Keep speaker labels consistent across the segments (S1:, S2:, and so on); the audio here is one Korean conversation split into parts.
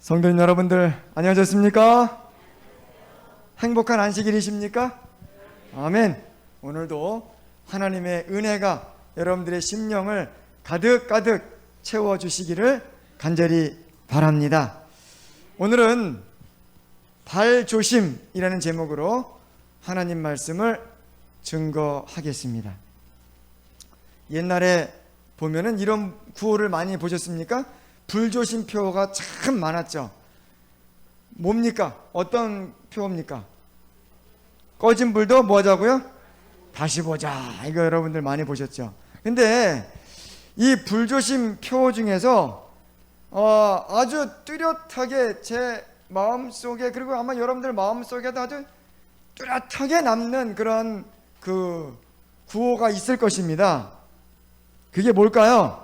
S1: 성도님 여러분들 안녕하셨습니까? 행복한 안식일이십니까? 아멘. 오늘도 하나님의 은혜가 여러분들의 심령을 가득가득 채워주시기를 간절히 바랍니다. 오늘은 발조심이라는 제목으로 하나님 말씀을 증거하겠습니다. 옛날에 보면은 이런 구호를 많이 보셨습니까? 불조심표가 참 많았죠. 뭡니까? 어떤 표입니까? 꺼진 불도 뭐 하자고요? 다시 보자. 이거 여러분들 많이 보셨죠? 근데 이 불조심 표 중에서 아주 뚜렷하게 제 마음속에, 그리고 아마 여러분들 마음속에도 아주 뚜렷하게 남는 그런 그 구호가 있을 것입니다. 그게 뭘까요?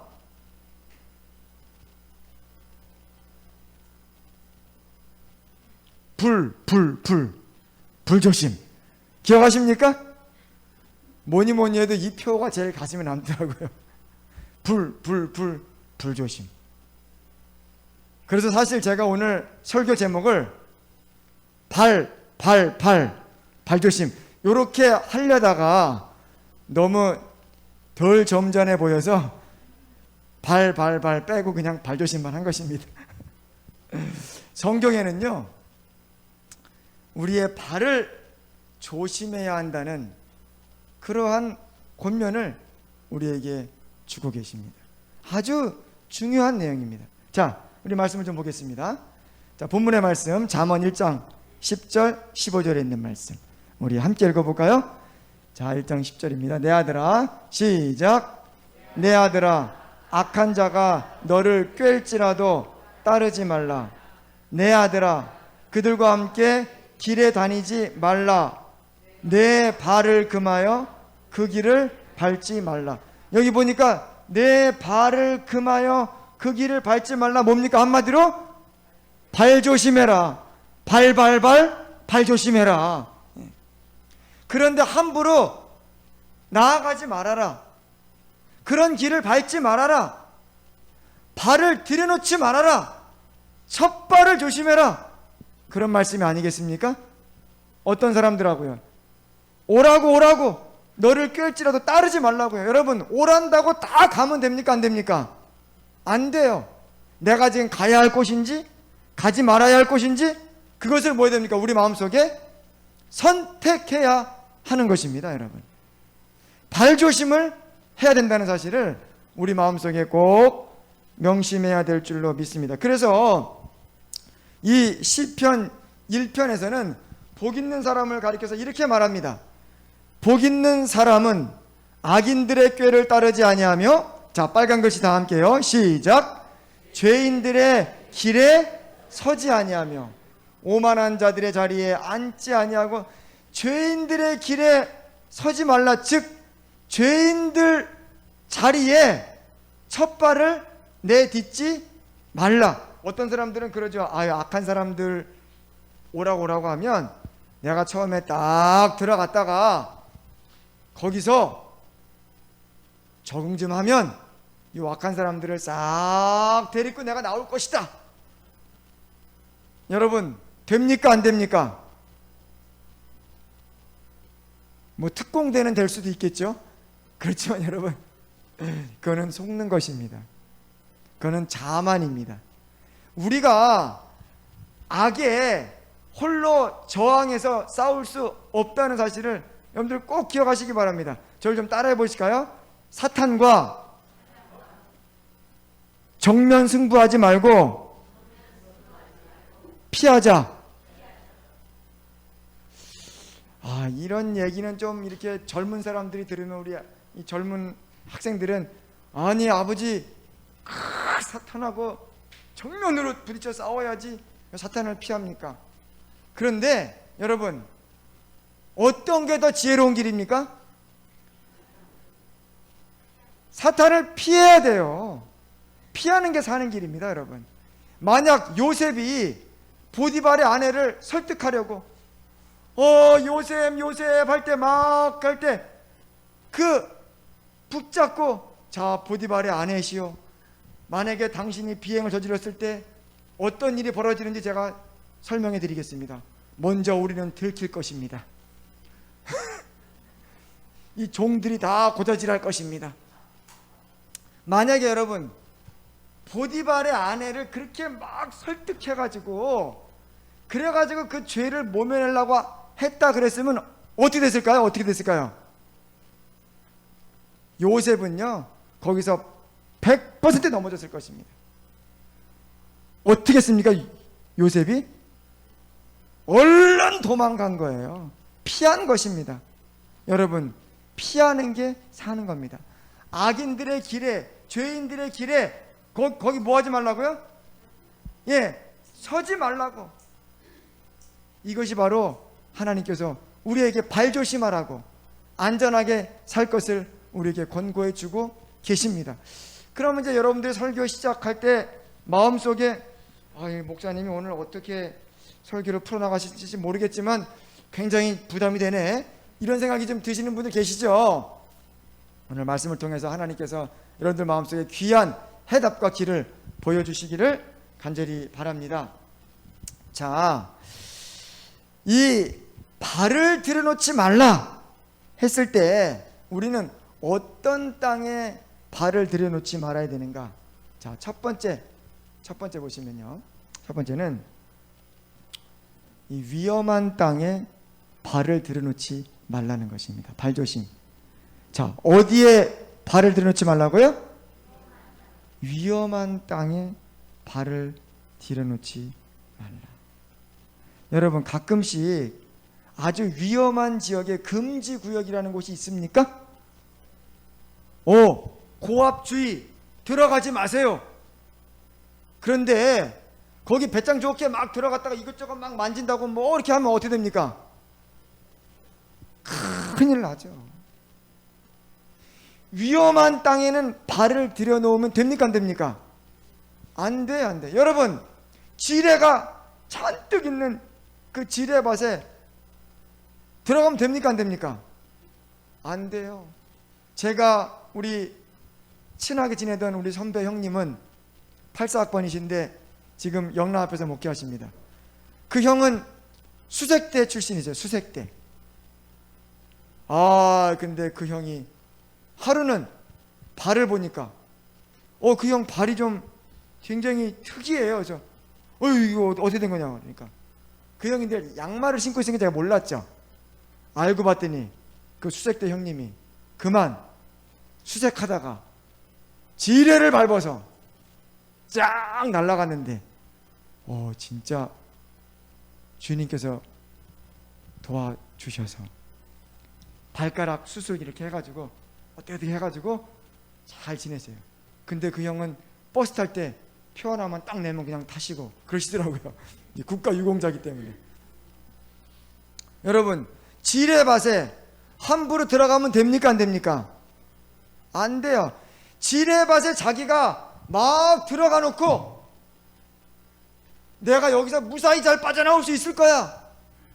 S1: 불조심. 기억하십니까? 뭐니 해도 이 표가 제일 가슴에 남더라고요. 불조심. 그래서 사실 제가 오늘 설교 제목을 발조심 요렇게 하려다가 너무 덜 점잖해 보여서 발 빼고 그냥 발조심만 한 것입니다. 성경에는요, 우리의 발을 조심해야 한다는 그러한 권면을 우리에게 주고 계십니다. 아주 중요한 내용입니다. 자, 우리 말씀을 좀 보겠습니다. 자, 본문의 말씀 잠언 1장 10절 15절에 있는 말씀 우리 함께 읽어볼까요? 자, 1장 10절입니다. 내 아들아, 시작. 내 아들아, 악한 자가 너를 꾀일지라도 따르지 말라. 내 아들아, 그들과 함께 길에 다니지 말라. 내 발을 금하여 그 길을 밟지 말라. 여기 보니까 내 발을 금하여 그 길을 밟지 말라. 뭡니까? 한마디로 발 조심해라. 발 조심해라. 그런데 함부로 나아가지 말아라. 그런 길을 밟지 말아라. 발을 들여놓지 말아라. 첫 발을 조심해라. 그런 말씀이 아니겠습니까? 어떤 사람들하고요, 오라고 너를 꾀일지라도 따르지 말라고요. 여러분, 오란다고 다 가면 됩니까? 안 됩니까? 안 돼요. 내가 지금 가야 할 곳인지 가지 말아야 할 곳인지 그것을 뭐 해야 됩니까? 우리 마음속에 선택해야 하는 것입니다. 여러분, 발조심을 해야 된다는 사실을 우리 마음속에 꼭 명심해야 될 줄로 믿습니다. 그래서 이 시편 1편에서는 복 있는 사람을 가리켜서 이렇게 말합니다. 복 있는 사람은 악인들의 꾀를 따르지 아니하며, 자, 빨간 글씨 다 함께요. 시작. 죄인들의 길에 서지 아니하며 오만한 자들의 자리에 앉지 아니하고. 죄인들의 길에 서지 말라. 즉 죄인들 자리에 첫 발을 내딛지 말라. 어떤 사람들은 그러죠. 악한 사람들 오라고 하면 내가 처음에 딱 들어갔다가 거기서 적응 좀 하면 이 악한 사람들을 싹 데리고 내가 나올 것이다. 여러분, 됩니까? 안 됩니까? 뭐 특공대는 될 수도 있겠죠. 그렇지만 여러분, 그거는 속는 것입니다. 그거는 자만입니다. 우리가 악에 홀로 저항해서 싸울 수 없다는 사실을 여러분들 꼭 기억하시기 바랍니다. 저를 좀 따라해 보실까요? 사탄과 정면 승부하지 말고 피하자. 이런 얘기는 좀 이렇게 젊은 사람들이 들으면, 우리 이 젊은 학생들은 아니 아버지 사탄하고 정면으로 부딪혀 싸워야지 사탄을 피합니까? 그런데 여러분, 어떤 게 더 지혜로운 길입니까? 사탄을 피해야 돼요. 피하는 게 사는 길입니다. 여러분, 만약 요셉이 보디발의 아내를 설득하려고 요셉 할 때 막 할 때 그 붙잡고, 자, 보디발의 아내시오, 만약에 당신이 비행을 저질렀을 때 어떤 일이 벌어지는지 제가 설명해 드리겠습니다. 먼저 우리는 들킬 것입니다. 이 종들이 다 고자질할 것입니다. 만약에 여러분 보디발의 아내를 그렇게 막 설득해가지고 그래가지고 그 죄를 모면하려고 했다 그랬으면 어떻게 됐을까요? 어떻게 됐을까요? 요셉은요 거기서 100% 넘어졌을 것입니다. 어떻게 했습니까? 요셉이 얼른 도망간 거예요. 피한 것입니다. 여러분, 피하는 게 사는 겁니다. 악인들의 길에, 죄인들의 길에 거기 뭐 하지 말라고요? 서지 말라고. 이것이 바로 하나님께서 우리에게 발 조심하라고 안전하게 살 것을 우리에게 권고해 주고 계십니다. 그러면 이제 여러분들이 설교 시작할 때 마음속에 목사님이 오늘 어떻게 설교를 풀어나가실지 모르겠지만 굉장히 부담이 되네, 이런 생각이 좀 드시는 분들 계시죠? 오늘 말씀을 통해서 하나님께서 여러분들 마음속에 귀한 해답과 길을 보여주시기를 간절히 바랍니다. 자, 이 발을 들여놓지 말라 했을 때 우리는 어떤 땅에 발을 들여놓지 말아야 되는가? 자, 첫 번째 보시면요, 첫 번째는 이 위험한 땅에 발을 들여놓지 말라는 것입니다. 발조심. 자, 어디에 발을 들여놓지 말라고요? 위험한 땅에 발을 들여놓지 말라. 여러분, 가끔씩 아주 위험한 지역에 금지구역이라는 곳이 있습니까? 고압주의, 들어가지 마세요. 그런데 거기 배짱 좋게 막 들어갔다가 이것저것 막 만진다고 뭐 이렇게 하면 어떻게 됩니까? 큰일 나죠. 위험한 땅에는 발을 들여놓으면 됩니까? 안 됩니까? 안 돼, 안 돼. 여러분, 지뢰가 잔뜩 있는 그 지뢰밭에 들어가면 됩니까? 안 됩니까? 안 돼요. 제가 우리 친하게 지내던 우리 선배 형님은 84학번이신데 지금 영남 앞에서 목회하십니다. 그 형은 수색대 출신이죠. 수색대. 근데 그 형이 하루는 발을 보니까 그 형 발이 좀 굉장히 특이해요. 그래서 이거 어떻게 된 거냐 그러니까 그 형인데 양말을 신고 있으니까 제가 몰랐죠. 알고 봤더니 그 수색대 형님이 그만 수색하다가 지뢰를 밟아서 쫙 날아갔는데 진짜 주님께서 도와주셔서 발가락 수술 이렇게 해가지고 어떻게 해가지고 잘 지내세요. 근데 그 형은 버스 탈 때 표 하나만 딱 내면 그냥 타시고 그러시더라고요. 국가유공자이기 때문에. 여러분, 지뢰밭에 함부로 들어가면 됩니까? 안 됩니까? 안 돼요. 지뢰밭에 자기가 막 들어가 놓고 내가 여기서 무사히 잘 빠져나올 수 있을 거야,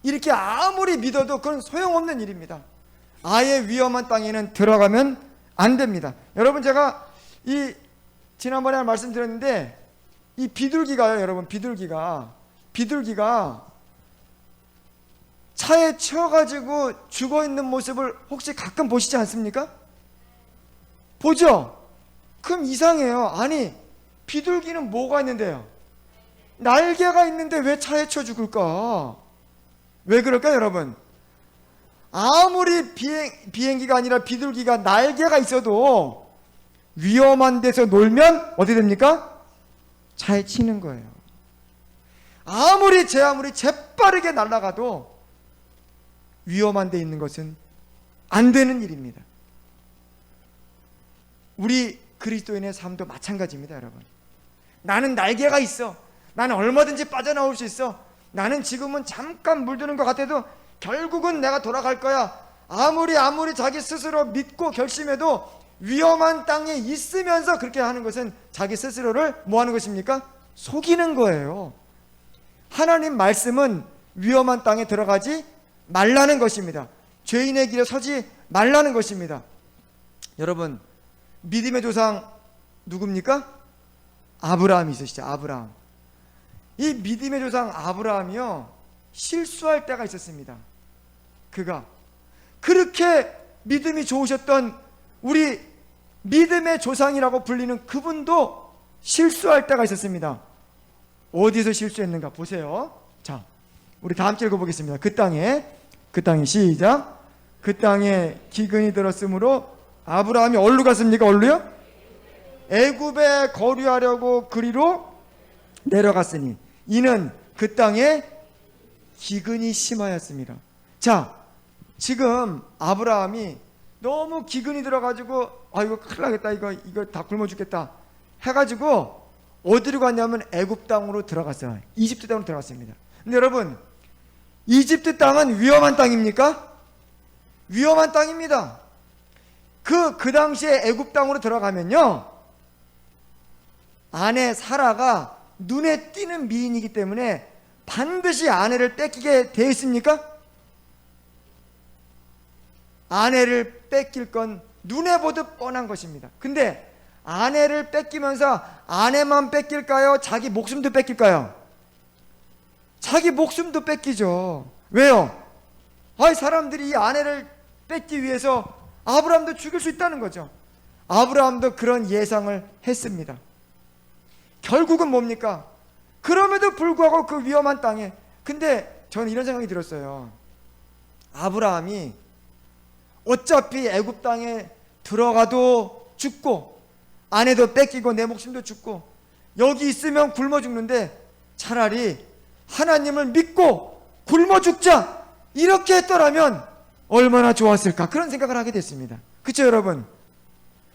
S1: 이렇게 아무리 믿어도 그건 소용없는 일입니다. 아예 위험한 땅에는 들어가면 안 됩니다. 여러분, 제가 지난번에 말씀드렸는데 이 비둘기가요, 여러분, 비둘기가 차에 치여가지고 죽어있는 모습을 혹시 가끔 보시지 않습니까? 보죠? 그럼 이상해요. 아니, 비둘기는 뭐가 있는데요? 날개가 있는데 왜 차에 치여 죽을까? 왜 그럴까요, 여러분? 아무리 비행기가 아니라 비둘기가 날개가 있어도 위험한 데서 놀면 어떻게 됩니까? 차에 치는 거예요. 아무리 재빠르게 날아가도 위험한 데 있는 것은 안 되는 일입니다. 우리 그리스도인의 삶도 마찬가지입니다, 여러분. 나는 날개가 있어. 나는 얼마든지 빠져나올 수 있어. 나는 지금은 잠깐 물드는 것 같아도 결국은 내가 돌아갈 거야. 아무리 자기 스스로 믿고 결심해도 위험한 땅에 있으면서 그렇게 하는 것은 자기 스스로를 뭐 하는 것입니까? 속이는 거예요. 하나님 말씀은 위험한 땅에 들어가지 말라는 것입니다. 죄인의 길에 서지 말라는 것입니다. 여러분, 믿음의 조상 누굽니까? 아브라함이 있으시죠. 아브라함. 이 믿음의 조상 아브라함이요, 실수할 때가 있었습니다. 그가 그렇게 믿음이 좋으셨던 우리 믿음의 조상이라고 불리는 그분도 실수할 때가 있었습니다. 어디서 실수했는가 보세요. 자, 우리 다 함께 읽어보겠습니다. 그 땅에 시작. 그 땅에 기근이 들었으므로 아브라함이 어디로 갔습니까? 어디로요? 애굽에 거류하려고 그리로 내려갔으니 이는 그 땅에 기근이 심하였습니다. 자, 지금 아브라함이 너무 기근이 들어가지고 이거 큰일 나겠다, 이거 다 굶어 죽겠다 해가지고 어디로 갔냐면 애굽 땅으로 들어갔어요. 이집트 땅으로 들어갔습니다. 근데 여러분, 이집트 땅은 위험한 땅입니까? 위험한 땅입니다. 그 당시에 애굽 땅으로 들어가면요, 아내 사라가 눈에 띄는 미인이기 때문에 반드시 아내를 뺏기게 되어 있습니까? 아내를 뺏길 건 눈에 보듯 뻔한 것입니다. 근데 아내를 뺏기면서 아내만 뺏길까요? 자기 목숨도 뺏길까요? 자기 목숨도 뺏기죠. 왜요? 사람들이 이 아내를 뺏기 위해서 아브라함도 죽일 수 있다는 거죠. 아브라함도 그런 예상을 했습니다. 결국은 뭡니까? 그럼에도 불구하고 그 위험한 땅에, 근데 저는 이런 생각이 들었어요. 아브라함이 어차피 애굽 땅에 들어가도 죽고 아내도 뺏기고 내 목숨도 죽고 여기 있으면 굶어 죽는데 차라리 하나님을 믿고 굶어 죽자, 이렇게 했더라면 얼마나 좋았을까, 그런 생각을 하게 됐습니다. 그렇죠 여러분?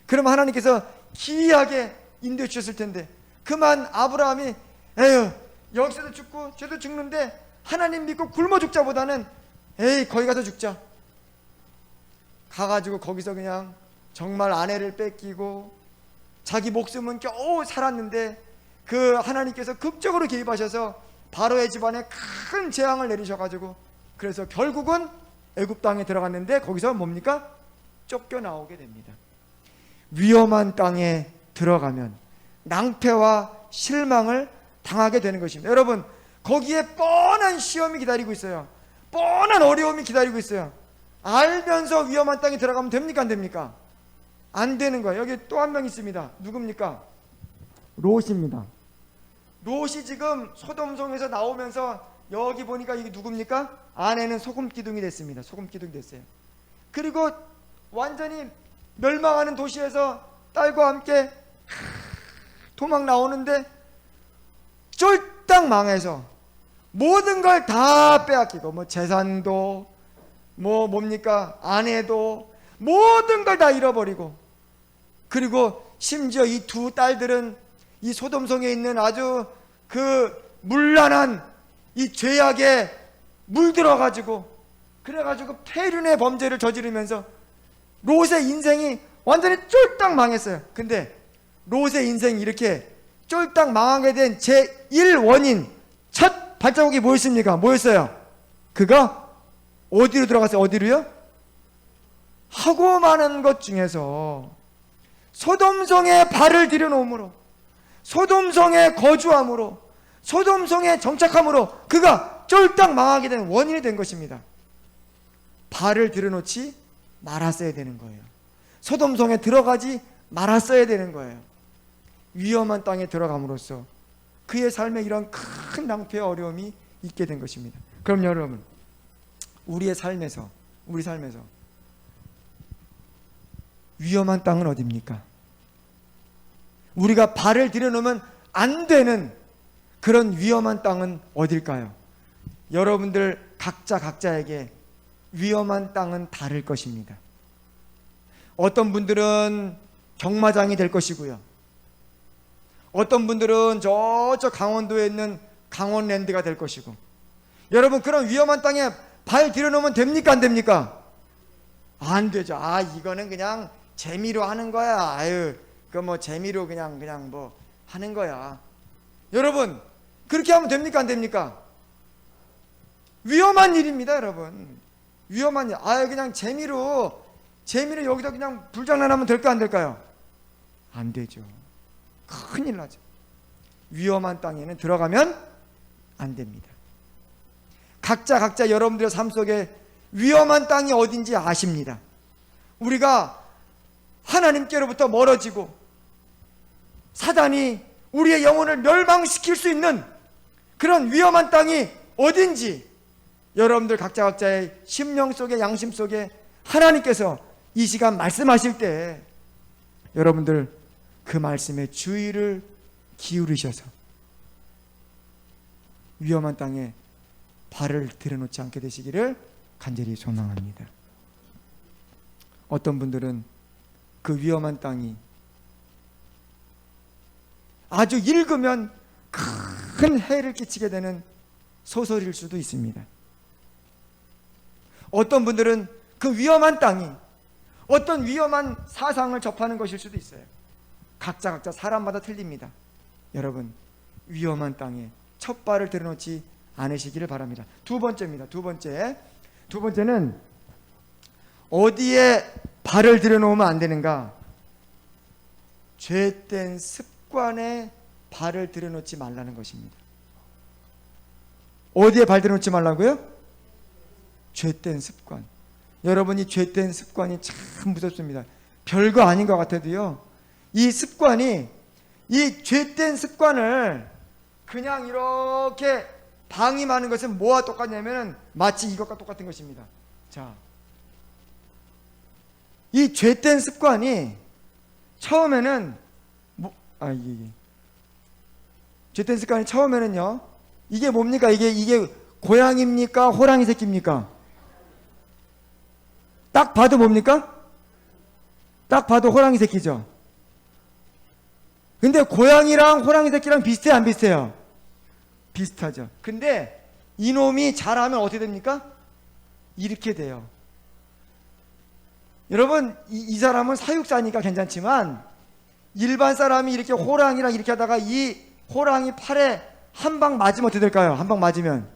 S1: 그럼 하나님께서 기이하게 인도해 주셨을 텐데, 그만 아브라함이 에휴 여기서도 죽고 저도 죽는데 하나님 믿고 굶어 죽자보다는 거기 가서 죽자, 가가지고 거기서 그냥 정말 아내를 뺏기고 자기 목숨은 겨우 살았는데 그 하나님께서 극적으로 개입하셔서 바로의 집안에 큰 재앙을 내리셔가지고, 그래서 결국은 애굽 땅에 들어갔는데 거기서 뭡니까? 쫓겨나오게 됩니다. 위험한 땅에 들어가면 낭패와 실망을 당하게 되는 것입니다. 여러분, 거기에 뻔한 시험이 기다리고 있어요. 뻔한 어려움이 기다리고 있어요. 알면서 위험한 땅에 들어가면 됩니까? 안 됩니까? 안 되는 거예요. 여기 또 한 명 있습니다. 누굽니까? 롯입니다. 롯이 지금 소돔성에서 나오면서 여기 보니까 이게 누굽니까? 아내는 소금 기둥이 됐습니다. 소금 기둥이 됐어요. 그리고 완전히 멸망하는 도시에서 딸과 함께 도망 나오는데 쫄딱 망해서 모든 걸 다 빼앗기고, 재산도 뭡니까? 아내도 모든 걸 다 잃어버리고, 그리고 심지어 이 두 딸들은 이 소돔성에 있는 아주 그 문란한 이 죄악에 물들어가지고, 그래가지고 폐륜의 범죄를 저지르면서 롯의 인생이 완전히 쫄딱 망했어요. 근데 롯의 인생이 이렇게 쫄딱 망하게 된 제1원인, 첫 발자국이 뭐였습니까? 뭐였어요? 그가 어디로 들어갔어요? 어디로요? 하고 많은 것 중에서 소돔성에 발을 들여놓음으로, 소돔성에 거주함으로, 소돔성에 정착함으로 그가 쫄딱 망하게 된 원인이 된 것입니다. 발을 들여놓지 말았어야 되는 거예요. 소돔성에 들어가지 말았어야 되는 거예요. 위험한 땅에 들어감으로써 그의 삶에 이런 큰 낭패와 어려움이 있게 된 것입니다. 그럼 여러분, 우리 삶에서 위험한 땅은 어디입니까? 우리가 발을 들여놓으면 안 되는 그런 위험한 땅은 어딜까요? 여러분들 각자에게 위험한 땅은 다를 것입니다. 어떤 분들은 경마장이 될 것이고요, 어떤 분들은 저쪽 강원도에 있는 강원랜드가 될 것이고, 여러분, 그런 위험한 땅에 발 들여놓으면 됩니까? 안 됩니까? 안 되죠. 이거는 그냥 재미로 하는 거야. 재미로 그냥 하는 거야. 여러분, 그렇게 하면 됩니까? 안 됩니까? 위험한 일입니다, 여러분. 위험한 일. 그냥 재미로 여기다 그냥 불장난하면 될까? 안 될까요? 안 되죠. 큰일 나죠. 위험한 땅에는 들어가면 안 됩니다. 각자 여러분들의 삶 속에 위험한 땅이 어딘지 아십니다. 우리가 하나님께로부터 멀어지고 사단이 우리의 영혼을 멸망시킬 수 있는 그런 위험한 땅이 어딘지 여러분들 각자의 심령 속에, 양심 속에 하나님께서 이 시간 말씀하실 때 여러분들 그 말씀에 주의를 기울이셔서 위험한 땅에 발을 들여놓지 않게 되시기를 간절히 소망합니다. 어떤 분들은 그 위험한 땅이 아주 읽으면 큰 해를 끼치게 되는 소설일 수도 있습니다. 어떤 분들은 그 위험한 땅이 어떤 위험한 사상을 접하는 것일 수도 있어요. 각자 사람마다 틀립니다. 여러분, 위험한 땅에 첫 발을 들여놓지 않으시기를 바랍니다. 두 번째입니다. 두 번째는 어디에 발을 들여놓으면 안 되는가? 죄된 습관에 발을 들여놓지 말라는 것입니다. 어디에 발 들여놓지 말라고요? 죄된 습관. 여러분이 죄된 습관이 참 무섭습니다. 별거 아닌 것 같아도요, 이 습관이, 이 죄된 습관을 그냥 이렇게 방임하는 것은 뭐와 똑같냐면 마치 이것과 똑같은 것입니다. 자, 이 죄된 습관이 처음에는 죄된 습관이 처음에는요, 이게 뭡니까? 이게 고양이입니까? 호랑이 새끼입니까? 딱 봐도 뭡니까? 딱 봐도 호랑이 새끼죠. 근데 고양이랑 호랑이 새끼랑 비슷해요, 안 비슷해요? 비슷하죠. 근데 이놈이 잘하면 어떻게 됩니까? 이렇게 돼요. 여러분, 이 사람은 사육사니까 괜찮지만 일반 사람이 이렇게 호랑이랑 이렇게 하다가 이 호랑이 팔에 한 방 맞으면 어떻게 될까요? 한 방 맞으면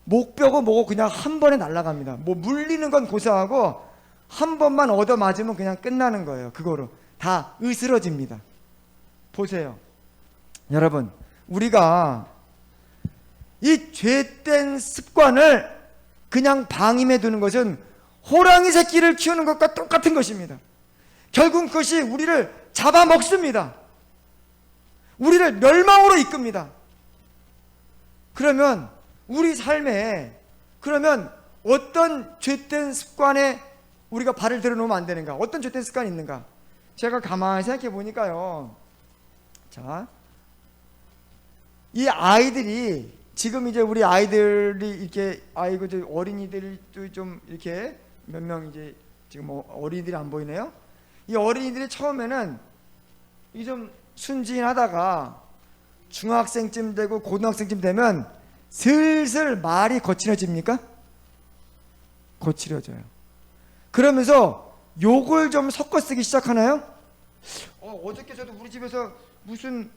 S1: 목뼈고 뭐고 그냥 한 번에 날아갑니다. 뭐 물리는 건 고사하고 한 번만 얻어 맞으면 그냥 끝나는 거예요. 그거로 다 으스러집니다. 보세요, 여러분, 우리가 이 죄된 습관을 그냥 방임해 두는 것은 호랑이 새끼를 키우는 것과 똑같은 것입니다. 결국 그것이 우리를 잡아먹습니다. 우리를 멸망으로 이끕니다. 그러면 우리 삶에 어떤 죄된 습관에 우리가 발을 들여놓으면 안 되는가? 어떤 죄된 습관이 있는가? 제가 가만히 생각해 보니까요, 자, 이 아이들이 지금 이제 우리 아이들이 이렇게 어린이들도 좀 이렇게 몇 명 이제 지금 어린이들이 안 보이네요. 이 어린이들이 처음에는 이 좀 순진하다가 중학생쯤 되고 고등학생쯤 되면 슬슬 말이 거칠어집니까? 거칠어져요. 그러면서 욕을 좀 섞어 쓰기 시작하나요? 어저께 저도 우리 집에서 무슨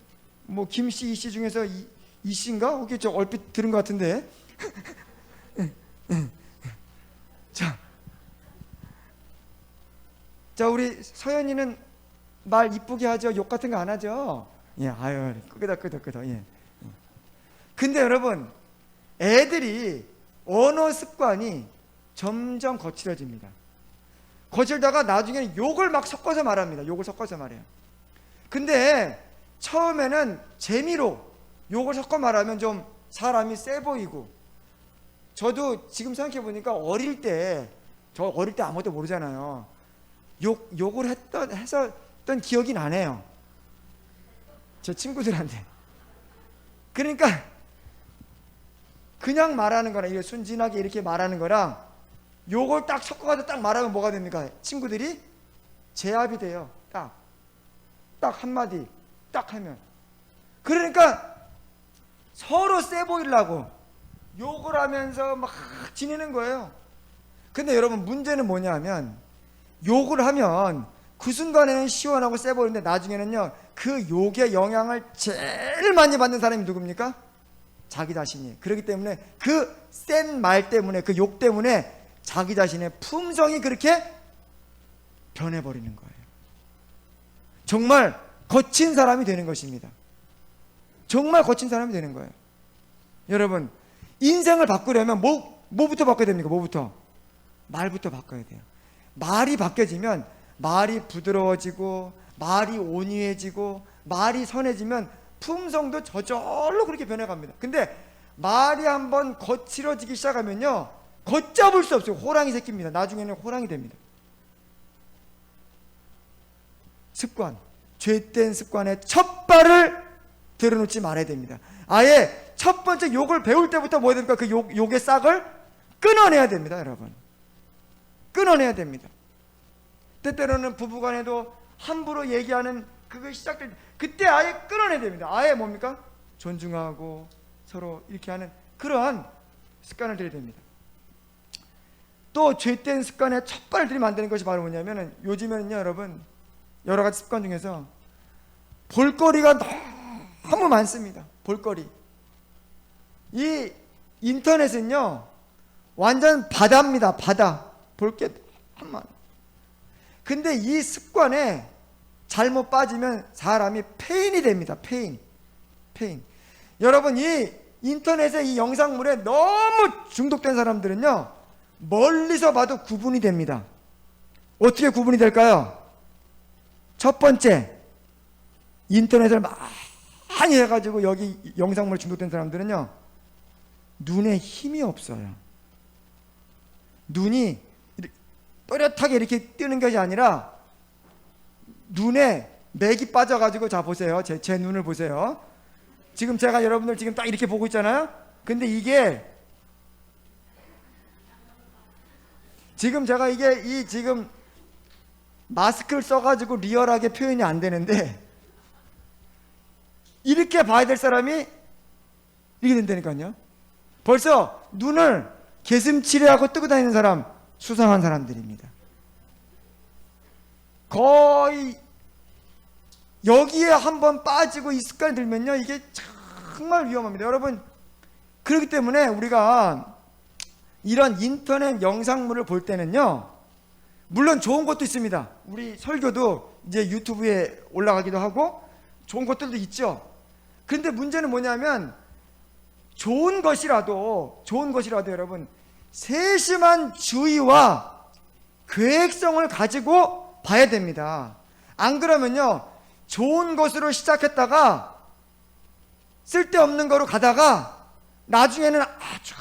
S1: 뭐 김씨 이씨 중에서 이씨인가? 혹시 저 얼핏 들은 것 같은데. 자, 우리 서연이는 말 이쁘게 하죠. 욕 같은 거 안 하죠. 예, 아유, 끄덕. 예. 근데 여러분, 애들이 언어 습관이 점점 거칠어집니다. 거칠다가 나중에는 욕을 막 섞어서 말합니다. 욕을 섞어서 말해요. 근데 처음에는 재미로 욕을 섞어 말하면 좀 사람이 세 보이고, 저도 지금 생각해 보니까 어릴 때 아무것도 모르잖아요. 욕을 했던 기억이 나네요. 제 친구들한테. 그러니까 그냥 말하는 거랑 이게 순진하게 이렇게 말하는 거랑 욕을 딱 섞어가지고 딱 말하면 뭐가 됩니까? 친구들이 제압이 돼요. 딱 한마디 딱 하면. 그러니까 서로 세 보이려고 욕을 하면서 막 지내는 거예요. 근데 여러분, 문제는 뭐냐면 욕을 하면 그 순간에는 시원하고 세 보이는데 나중에는요, 그 욕의 영향을 제일 많이 받는 사람이 누굽니까? 자기 자신이에요. 그렇기 때문에 그 센 말 때문에, 그 욕 때문에 자기 자신의 품성이 그렇게 변해버리는 거예요. 정말 거친 사람이 되는 것입니다. 정말 거친 사람이 되는 거예요. 여러분, 인생을 바꾸려면 뭐부터 바꿔야 됩니까? 뭐부터? 말부터 바꿔야 돼요. 말이 바뀌어지면 말이 부드러워지고 말이 온유해지고 말이 선해지면 품성도 저절로 그렇게 변해갑니다. 근데 말이 한번 거칠어지기 시작하면요, 걷잡을 수 없어요. 호랑이 새끼입니다. 나중에는 호랑이 됩니다. 습관, 죄된 습관의 첫 발을 들여놓지 말아야 됩니다. 아예 첫 번째 욕을 배울 때부터 뭐 해야 됩니까? 그 욕의 싹을 끊어내야 됩니다. 여러분, 끊어내야 됩니다. 때때로는 부부간에도 함부로 얘기하는 그거 시작될 때 그때 아예 끊어내야 됩니다. 아예 뭡니까? 존중하고 서로 이렇게 하는 그러한 습관을 들여야 됩니다. 또 죄된 습관에 첫 발을 들이면 안 되는 것이 바로 뭐냐면은, 요즘에는요 여러분, 여러 가지 습관 중에서 볼거리가 너무 많습니다. 볼거리. 이 인터넷은요 완전 바다입니다. 바다. 볼 게 너무 많아요. 근데 이 습관에 잘못 빠지면 사람이 폐인이 됩니다. 폐인. 여러분, 이 인터넷의 이 영상물에 너무 중독된 사람들은요 멀리서 봐도 구분이 됩니다. 어떻게 구분이 될까요? 첫 번째, 인터넷을 많이 해가지고 여기 영상물에 중독된 사람들은요 눈에 힘이 없어요. 눈이 또렷하게 이렇게 뜨는 것이 아니라 눈에 맥이 빠져가지고, 자 보세요. 제 눈을 보세요. 지금 제가 여러분들 지금 딱 이렇게 보고 있잖아요. 근데 이게 지금 제가 이게 지금 마스크를 써가지고 리얼하게 표현이 안 되는데, 이렇게 봐야 될 사람이 이렇게 된다니까요. 벌써 눈을 개슴치레하고 뜨고 다니는 사람, 수상한 사람들입니다. 거의 여기에 한번 빠지고 이 습관이 들면요 이게 정말 위험합니다. 여러분, 그렇기 때문에 우리가 이런 인터넷 영상물을 볼 때는요, 물론 좋은 것도 있습니다. 우리 설교도 이제 유튜브에 올라가기도 하고 좋은 것들도 있죠. 그런데 문제는 뭐냐면, 좋은 것이라도 여러분 세심한 주의와 계획성을 가지고 봐야 됩니다. 안 그러면요 좋은 것으로 시작했다가 쓸데없는 거로 가다가 나중에는 아주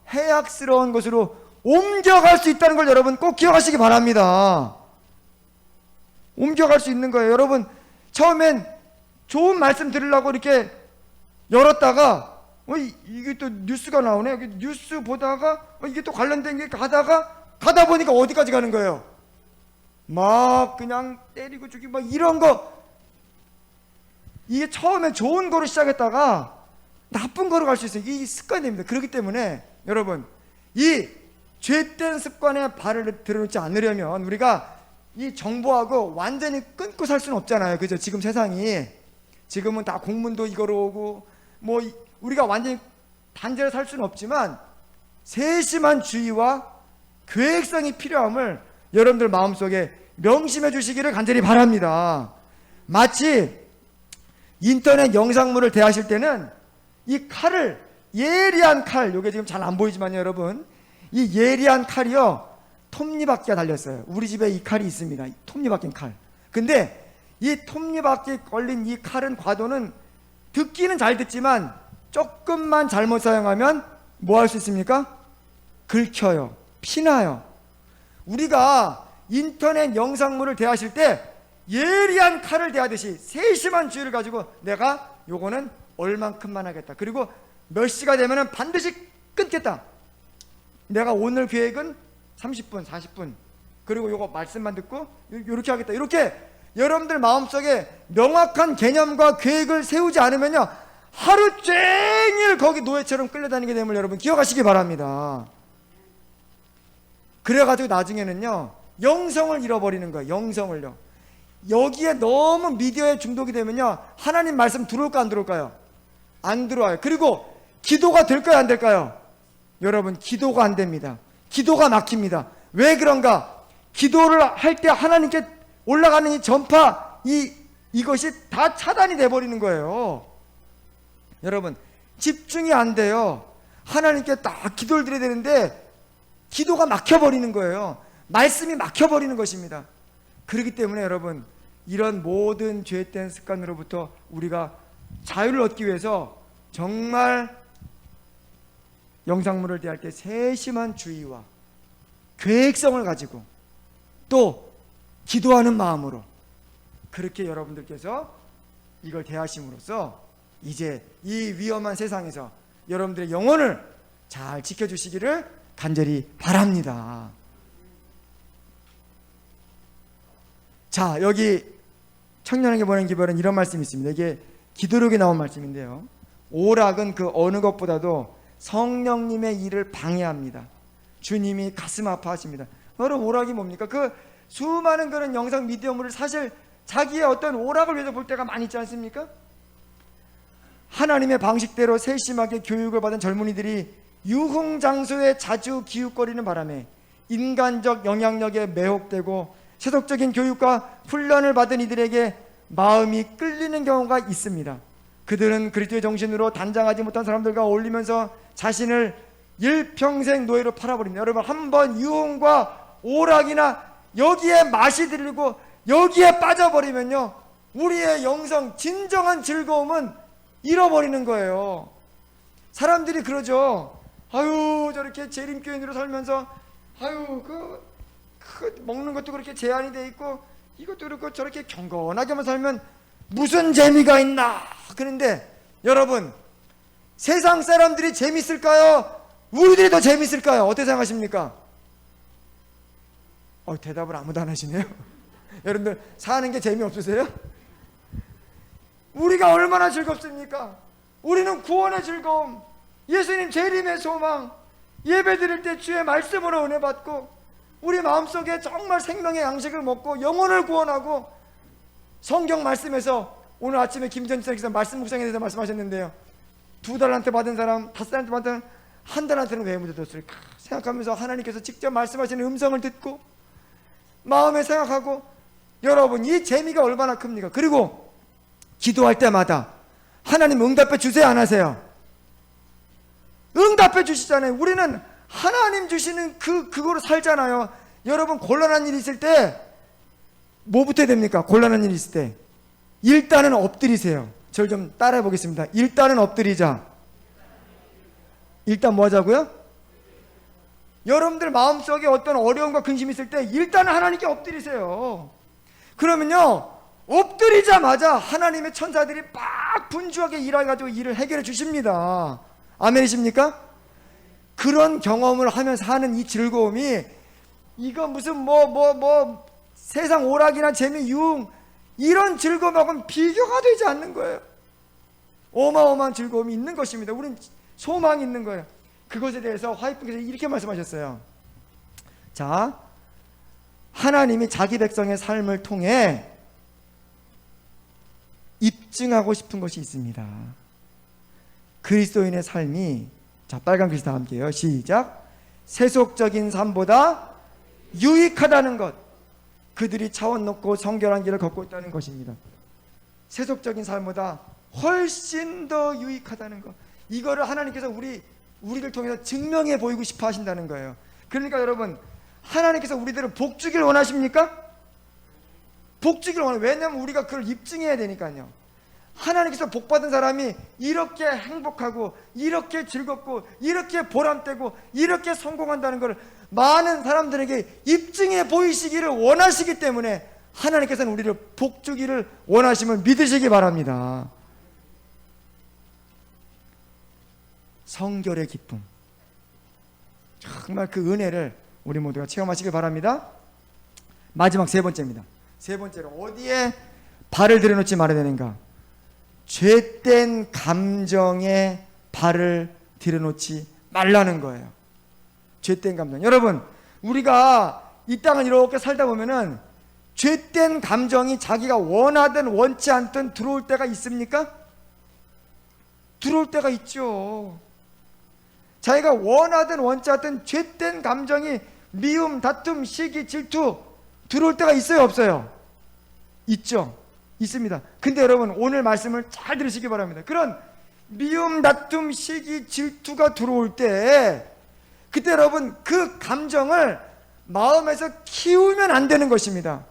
S1: 해악스러운 것으로 옮겨갈 수 있다는 걸 여러분 꼭 기억하시기 바랍니다. 옮겨갈 수 있는 거예요. 여러분, 처음엔 좋은 말씀 들으려고 이렇게 열었다가 이게 또 뉴스가 나오네. 여기 뉴스 보다가 이게 또 관련된 게 가다 보니까 어디까지 가는 거예요? 막 그냥 때리고 죽이고 막 이런 거. 이게 처음에 좋은 거로 시작했다가 나쁜 거로 갈 수 있어요. 이 습관입니다. 그렇기 때문에 여러분, 이 죄된 습관에 발을 들여놓지 않으려면 우리가 이 정보하고 완전히 끊고 살 수는 없잖아요. 그죠? 지금 세상이, 지금은 다 공문도 이거로 오고 뭐 우리가 완전히 단절해 살 수는 없지만 세심한 주의와 계획성이 필요함을 여러분들 마음속에 명심해 주시기를 간절히 바랍니다. 마치 인터넷 영상물을 대하실 때는 이 칼을, 예리한 칼, 이게 지금 잘 안 보이지만요 여러분, 이 예리한 칼이요 톱니바퀴가 달렸어요. 우리 집에 이 칼이 있습니다. 톱니바퀴 칼. 근데 이 톱니바퀴 걸린 이 칼은 과도는 듣기는 잘 듣지만 조금만 잘못 사용하면 뭐 할 수 있습니까? 긁혀요. 피나요. 우리가 인터넷 영상물을 대하실 때 예리한 칼을 대하듯이 세심한 주의를 가지고 내가 요거는 얼만큼만 하겠다. 그리고 몇 시가 되면 반드시 끊겠다. 내가 오늘 계획은 30분, 40분. 그리고 요거 말씀만 듣고 요렇게 하겠다. 이렇게 여러분들 마음속에 명확한 개념과 계획을 세우지 않으면요 하루 종일 거기 노예처럼 끌려다니게 됨을 여러분 기억하시기 바랍니다. 그래가지고 나중에는요 영성을 잃어버리는 거예요. 영성을요. 여기에 너무 미디어에 중독이 되면요 하나님 말씀 들어올까 안 들어올까요? 안 들어와요. 그리고 기도가 될까요 안 될까요? 여러분, 기도가 안 됩니다. 기도가 막힙니다. 왜 그런가? 기도를 할 때 하나님께 올라가는 이 전파, 이것이 다 차단이 돼버리는 거예요. 여러분, 집중이 안 돼요. 하나님께 딱 기도를 드려야 되는데 기도가 막혀버리는 거예요. 말씀이 막혀버리는 것입니다. 그렇기 때문에 여러분, 이런 모든 죄된 습관으로부터 우리가 자유를 얻기 위해서 정말 영상물을 대할 때 세심한 주의와 계획성을 가지고 또 기도하는 마음으로 그렇게 여러분들께서 이걸 대하심으로써 이제 이 위험한 세상에서 여러분들의 영혼을 잘 지켜주시기를 간절히 바랍니다. 자, 여기 청년에게 보낸 기별은 이런 말씀이 있습니다. 이게 기도록에 나온 말씀인데요, 오락은 그 어느 것보다도 성령님의 일을 방해합니다. 주님이 가슴 아파하십니다. 여러분, 오락이 뭡니까? 그 수많은 그런 영상 미디어물을 사실 자기의 어떤 오락을 위해서 볼 때가 많이 있지 않습니까? 하나님의 방식대로 세심하게 교육을 받은 젊은이들이 유흥장소에 자주 기웃거리는 바람에 인간적 영향력에 매혹되고 세속적인 교육과 훈련을 받은 이들에게 마음이 끌리는 경우가 있습니다. 그들은 그리스도의 정신으로 단장하지 못한 사람들과 어울리면서 자신을 일평생 노예로 팔아버립니다. 여러분, 한번 유흥과 오락이나 여기에 맛이 들리고 여기에 빠져버리면요, 우리의 영성, 진정한 즐거움은 잃어버리는 거예요. 사람들이 그러죠. 아유, 저렇게 재림교인으로 살면서 아유, 먹는 것도 그렇게 제한이 돼 있고 이것도 그렇고 저렇게 경건하게만 살면 무슨 재미가 있나. 그런데 여러분, 세상 사람들이 재밌을까요? 우리들이 더 재밌을까요? 어떻게 생각하십니까? 대답을 아무도 안 하시네요. 여러분들 사는 게 재미없으세요? 우리가 얼마나 즐겁습니까? 우리는 구원의 즐거움, 예수님 재림의 소망, 예배 드릴 때 주의 말씀으로 은혜 받고 우리 마음속에 정말 생명의 양식을 먹고 영혼을 구원하고, 성경 말씀에서 오늘 아침에 김전지 선생님께서 말씀 묵상에 대해서 말씀하셨는데요, 2달란트 받은 사람, 5달란트 받은 사람, 1달란트는 왜 묻어뒀을까 생각하면서 하나님께서 직접 말씀하시는 음성을 듣고 마음에 생각하고, 여러분, 이 재미가 얼마나 큽니까? 그리고 기도할 때마다 하나님 응답해 주세요, 안 하세요? 응답해 주시잖아요. 우리는 하나님 주시는 그거로 살잖아요. 여러분, 곤란한 일이 있을 때 뭐부터 해야 됩니까? 곤란한 일이 있을 때 일단은 엎드리세요. 저를 좀 따라해 보겠습니다. 일단은 엎드리자. 일단 뭐 하자고요? 여러분들 마음속에 어떤 어려움과 근심이 있을 때 일단은 하나님께 엎드리세요. 그러면요, 엎드리자마자 하나님의 천사들이 막 분주하게 일해가지고 일을 해결해 주십니다. 아멘이십니까? 그런 경험을 하면서 하는 이 즐거움이, 이거 무슨 세상 오락이나 재미, 유흥 이런 즐거움하고는 비교가 되지 않는 거예요. 어마어마한 즐거움이 있는 것입니다. 우리는 소망이 있는 거예요. 그것에 대해서 화이트께서 이렇게 말씀하셨어요. 자, 하나님이 자기 백성의 삶을 통해 입증하고 싶은 것이 있습니다. 그리스도인의 삶이, 자, 빨간 글씨 다 함께요. 시작. 세속적인 삶보다 유익하다는 것. 그들이 차원 높고 성결한 길을 걷고 있다는 것입니다. 세속적인 삶보다 훨씬 더 유익하다는 것. 이거를 하나님께서 우리를 통해서 증명해 보이고 싶어 하신다는 거예요. 그러니까 여러분, 하나님께서 우리들을 복 주길 원하십니까? 복 주길 원해요. 왜냐하면 우리가 그걸 입증해야 되니까요. 하나님께서 복 받은 사람이 이렇게 행복하고 이렇게 즐겁고 이렇게 보람되고 이렇게 성공한다는 것을 많은 사람들에게 입증해 보이시기를 원하시기 때문에 하나님께서는 우리를 복 주기를 원하심을 믿으시기 바랍니다. 성결의 기쁨, 정말 그 은혜를 우리 모두가 체험하시길 바랍니다. 마지막 세 번째입니다. 세 번째로 어디에 발을 들여놓지 말아야 되는가? 죄된 감정에 발을 들여놓지 말라는 거예요. 죄된 감정. 여러분, 우리가 이 땅을 이렇게 살다 보면은 죄된 감정이 자기가 원하든 원치 않든 들어올 때가 있습니까? 들어올 때가 있죠. 자기가 원하든 원치 않든 죄된 감정이 미움, 다툼, 시기, 질투 들어올 때가 있어요, 없어요? 있죠. 있습니다. 근데 여러분, 오늘 말씀을 잘 들으시기 바랍니다. 그런 미움, 다툼, 시기, 질투가 들어올 때 그때 여러분 그 감정을 마음에서 키우면 안 되는 것입니다.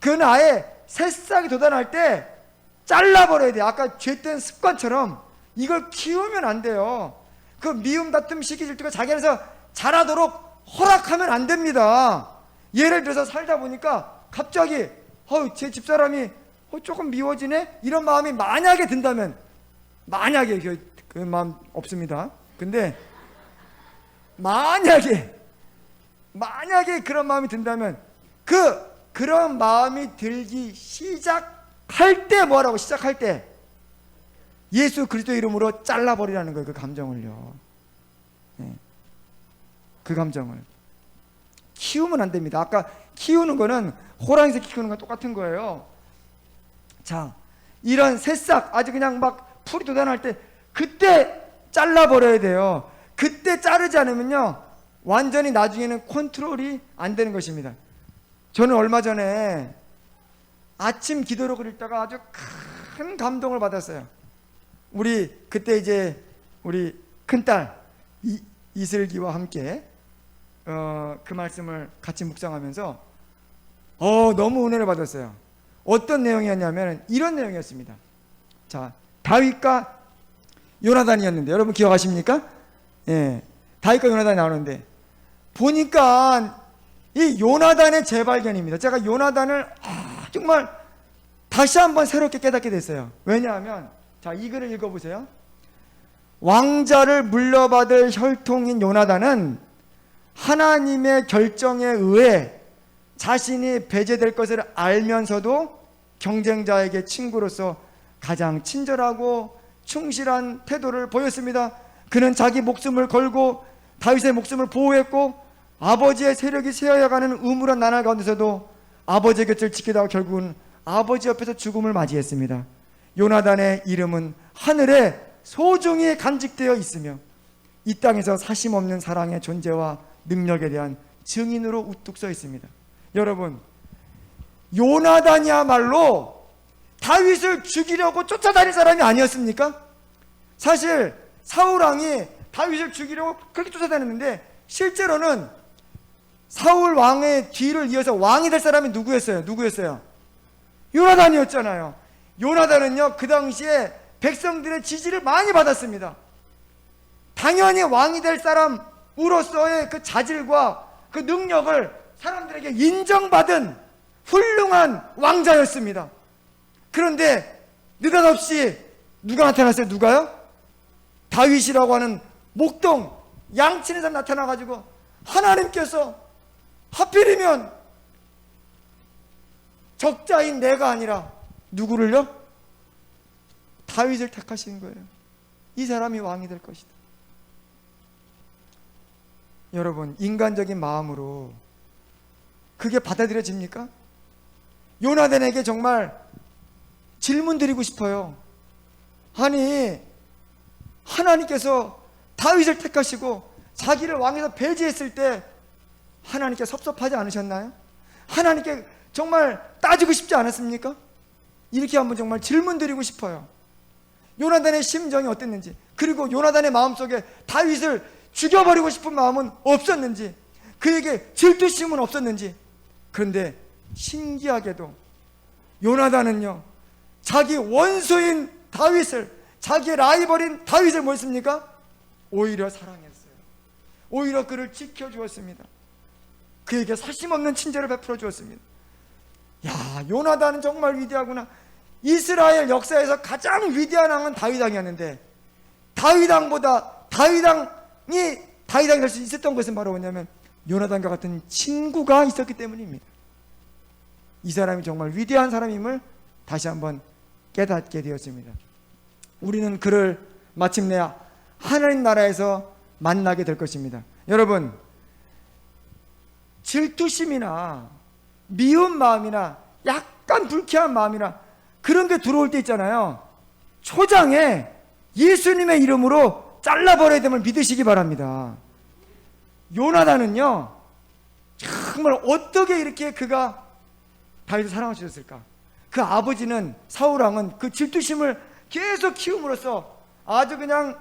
S1: 그 나의 새싹이 돋아날 때 잘라버려야 돼요. 아까 죄된 습관처럼 이걸 키우면 안 돼요. 그 미움, 다툼, 시기, 질투가 자기 안에서 자라도록 허락하면 안 됩니다. 예를 들어서 살다 보니까 갑자기 제 집사람이 조금 미워지네? 이런 마음이 만약에 든다면, 만약에 그 마음 없습니다. 근데 만약에 그런 마음이 든다면 그런 마음이 들기 시작할 때 뭐라고? 시작할 때 예수 그리스도 이름으로 잘라버리라는 거예요. 그 감정을요. 네. 그 감정을 키우면 안 됩니다. 아까 키우는 거는 호랑이 새끼 키우는 거랑 똑같은 거예요. 자, 이런 새싹 아주 그냥 막 풀이 돋아날 때 그때 잘라버려야 돼요. 그때 자르지 않으면요 완전히 나중에는 컨트롤이 안 되는 것입니다. 저는 얼마 전에 아침 기도록을 읽다가 아주 큰 감동을 받았어요. 우리 그때 이제 우리 큰딸 이슬기와 함께 그 말씀을 같이 묵상하면서 너무 은혜를 받았어요. 어떤 내용이었냐면 이런 내용이었습니다. 자, 다윗과 요나단이었는데 여러분 기억하십니까? 예, 다윗과 요나단이 나오는데 보니까 이 요나단의 재발견입니다. 제가 요나단을 정말 다시 한번 새롭게 깨닫게 됐어요. 왜냐하면 자, 이 글을 읽어보세요. 왕자를 물려받을 혈통인 요나단은 하나님의 결정에 의해 자신이 배제될 것을 알면서도 경쟁자에게 친구로서 가장 친절하고 충실한 태도를 보였습니다. 그는 자기 목숨을 걸고 다윗의 목숨을 보호했고 아버지의 세력이 쇠하여가는 음울한 나날 가운데서도 아버지의 곁을 지키다가 결국은 아버지 옆에서 죽음을 맞이했습니다. 요나단의 이름은 하늘에 소중히 간직되어 있으며 이 땅에서 사심없는 사랑의 존재와 능력에 대한 증인으로 우뚝 서 있습니다. 여러분, 요나단이야말로 다윗을 죽이려고 쫓아다닌 사람이 아니었습니까? 사실 사울왕이 다윗을 죽이려고 그렇게 쫓아다녔는데 실제로는 사울 왕의 뒤를 이어서 왕이 될 사람이 누구였어요? 요나단이었잖아요. 요나단은요 그 당시에 백성들의 지지를 많이 받았습니다. 당연히 왕이 될 사람으로서의 그 자질과 그 능력을 사람들에게 인정받은 훌륭한 왕자였습니다. 그런데 느닷없이 누가 나타났어요? 누가요? 다윗이라고 하는 목동 양치는 사람 나타나가지고 하나님께서 하필이면 적자인 내가 아니라 누구를요? 다윗을 택하신 거예요. 이 사람이 왕이 될 것이다. 여러분, 인간적인 마음으로 그게 받아들여집니까? 요나단에게 정말 질문 드리고 싶어요. 아니, 하나님께서 다윗을 택하시고 자기를 왕에서 배제했을 때 하나님께 섭섭하지 않으셨나요? 하나님께 정말 따지고 싶지 않았습니까? 이렇게 한번 정말 질문 드리고 싶어요. 요나단의 심정이 어땠는지, 그리고 요나단의 마음속에 다윗을 죽여버리고 싶은 마음은 없었는지, 그에게 질투심은 없었는지. 그런데 신기하게도 요나단은요 자기 원수인 다윗을, 자기의 라이벌인 다윗을 뭐 했습니까? 오히려 사랑했어요. 오히려 그를 지켜주었습니다. 그에게 사심없는 친절을 베풀어 주었습니다. 야, 요나단은 정말 위대하구나. 이스라엘 역사에서 가장 위대한 왕은 다윗 왕이었는데 다윗 왕보다 다윗 왕이 될 수 있었던 것은 바로 뭐냐면 요나단과 같은 친구가 있었기 때문입니다. 이 사람이 정말 위대한 사람임을 다시 한번 깨닫게 되었습니다. 우리는 그를 마침내 하나님 나라에서 만나게 될 것입니다. 여러분, 질투심이나 미운 마음이나 약간 불쾌한 마음이나 그런 게 들어올 때 있잖아요. 초장에 예수님의 이름으로 잘라버려야 됨을 믿으시기 바랍니다. 요나단은요 정말 어떻게 이렇게 그가 다윗을 사랑하셨을까? 그 아버지는 사울왕은 그 질투심을 계속 키움으로써 아주 그냥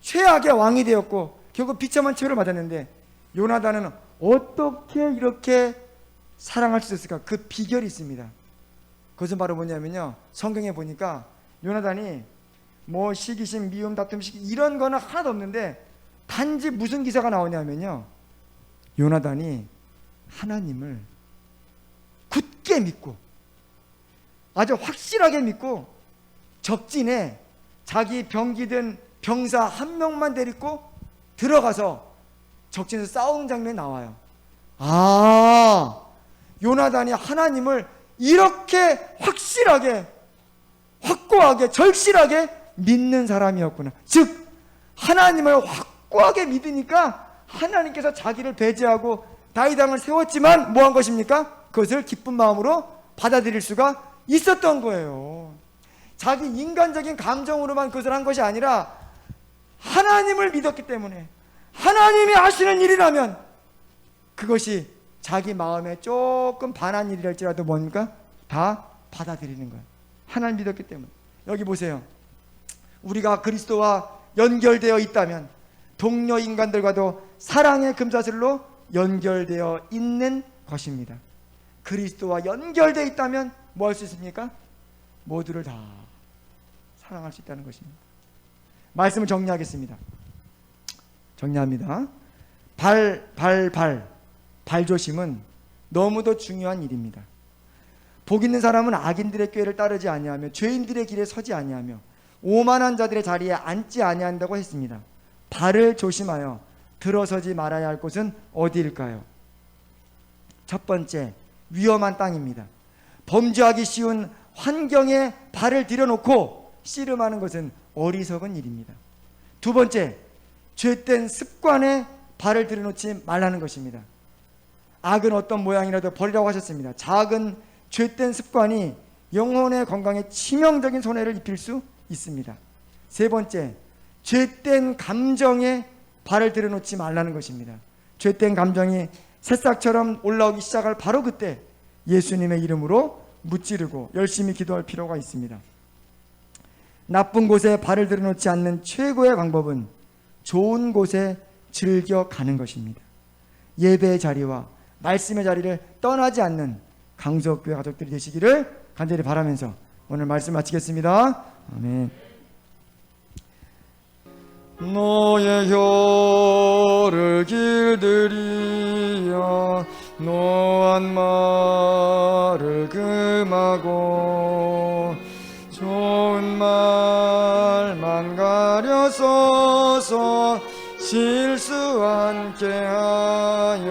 S1: 최악의 왕이 되었고 결국 비참한 처를 맞았는데, 요나단은 어떻게 이렇게 사랑할 수 있었을까? 그 비결이 있습니다. 그것은 바로 뭐냐면요, 성경에 보니까 요나단이 뭐 시기심, 미움, 다툼, 이런 거는 하나도 없는데 단지 무슨 기사가 나오냐면요, 요나단이 하나님을 굳게 믿고 아주 확실하게 믿고 적진에 자기 병기든 병사 한 명만 데리고 들어가서 적진에서 싸우는 장면이 나와요. 아, 요나단이 하나님을 이렇게 확실하게, 확고하게, 절실하게 믿는 사람이었구나. 즉 하나님을 확고하게 믿으니까 하나님께서 자기를 배제하고 다윗 왕을 세웠지만 뭐 한 것입니까? 그것을 기쁜 마음으로 받아들일 수가 있었던 거예요. 자기 인간적인 감정으로만 그것을 한 것이 아니라 하나님을 믿었기 때문에, 하나님이 하시는 일이라면 그것이 자기 마음에 조금 반한 일이랄지라도 뭔가 다 받아들이는 거예요. 하나님 믿었기 때문에. 여기 보세요. 우리가 그리스도와 연결되어 있다면 동료 인간들과도 사랑의 금사슬로 연결되어 있는 것입니다. 그리스도와 연결되어 있다면 뭐 할 수 있습니까? 모두를 다 사랑할 수 있다는 것입니다. 말씀을 정리하겠습니다. 정리합니다. 발조심은 너무도 중요한 일입니다. 복 있는 사람은 악인들의 꾀를 따르지 아니하며 죄인들의 길에 서지 아니하며 오만한 자들의 자리에 앉지 아니한다고 했습니다. 발을 조심하여 들어서지 말아야 할 곳은 어디일까요? 첫 번째, 위험한 땅입니다. 범죄하기 쉬운 환경에 발을 들여놓고 씨름하는 것은 어리석은 일입니다. 두 번째, 죄된 습관에 발을 들여놓지 말라는 것입니다. 악은 어떤 모양이라도 버리라고 하셨습니다. 작은 죄된 습관이 영혼의 건강에 치명적인 손해를 입힐 수 있습니다. 세 번째, 죄된 감정에 발을 들여놓지 말라는 것입니다. 죄된 감정이 새싹처럼 올라오기 시작할 바로 그때 예수님의 이름으로 무찌르고 열심히 기도할 필요가 있습니다. 나쁜 곳에 발을 들여놓지 않는 최고의 방법은 좋은 곳에 즐겨 가는 것입니다. 예배의 자리와 말씀의 자리를 떠나지 않는 강석교회 가족들이 되시기를 간절히 바라면서 오늘 말씀 마치겠습니다. 아멘. 너의 혀를 길들이여 노한 말을 금하고 좋은 말만 가려 서서 실수 않게 하여라.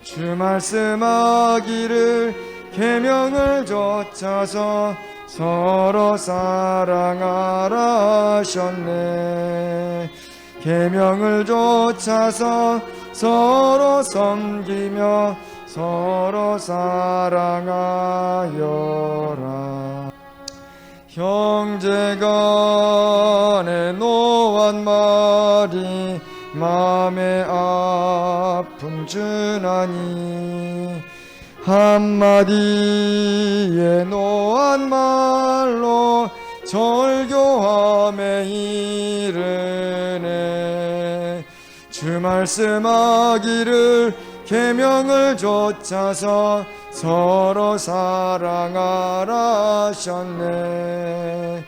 S1: 주 말씀하기를 계명을 좇아서 서로 사랑하라 하셨네. 계명을 좇아서 서로 섬기며 서로 사랑하여라. 형제간에 노한 말이 마음에 아픔 주나니 한마디에 노한 말로 절교함에 이르네. 주 말씀하기를 계명을 좇아서 서로 사랑하라 하셨네.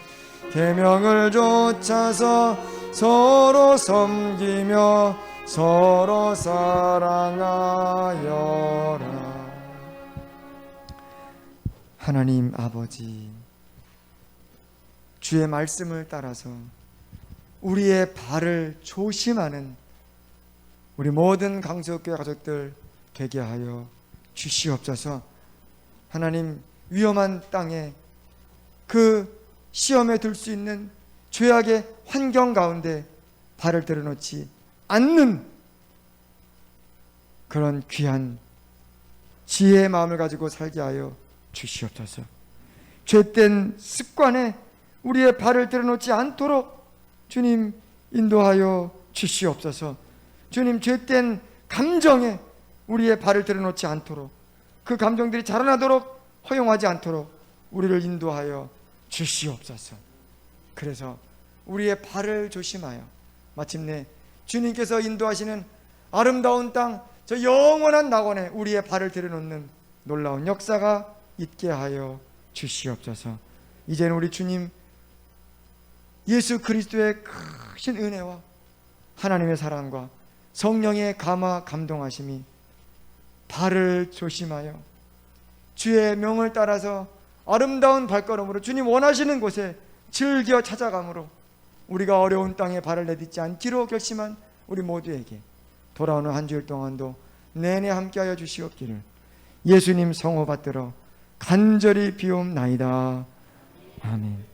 S1: 계명을 좇아서 서로 섬기며 서로 사랑하여라. 하나님 아버지, 주의 말씀을 따라서 우리의 발을 조심하는 우리 모든 강석교회 가족들 되게 하여 주시옵소서. 하나님, 위험한 땅에 그 시험에 들 수 있는 죄악의 환경 가운데 발을 들여놓지 않는 그런 귀한 지혜의 마음을 가지고 살게 하여 주시옵소서. 죄된 습관에 우리의 발을 들여놓지 않도록 주님 인도하여 주시옵소서. 주님, 죄된 감정에 우리의 발을 들여놓지 않도록, 그 감정들이 자라나도록 허용하지 않도록 우리를 인도하여 주시옵소서. 그래서 우리의 발을 조심하여 마침내 주님께서 인도하시는 아름다운 땅, 저 영원한 낙원에 우리의 발을 들여놓는 놀라운 역사가 있게 하여 주시옵소서. 이제는 우리 주님 예수 그리스도의 크신 은혜와 하나님의 사랑과 성령의 감화 감동하심이 발을 조심하여 주의 명을 따라서 아름다운 발걸음으로 주님 원하시는 곳에 즐겨 찾아가므로 우리가 어려운 땅에 발을 내딛지 않기로 결심한 우리 모두에게 돌아오는 한 주일 동안도 내내 함께하여 주시옵기를 예수님 성호 받들어 간절히 비옵나이다. 아멘.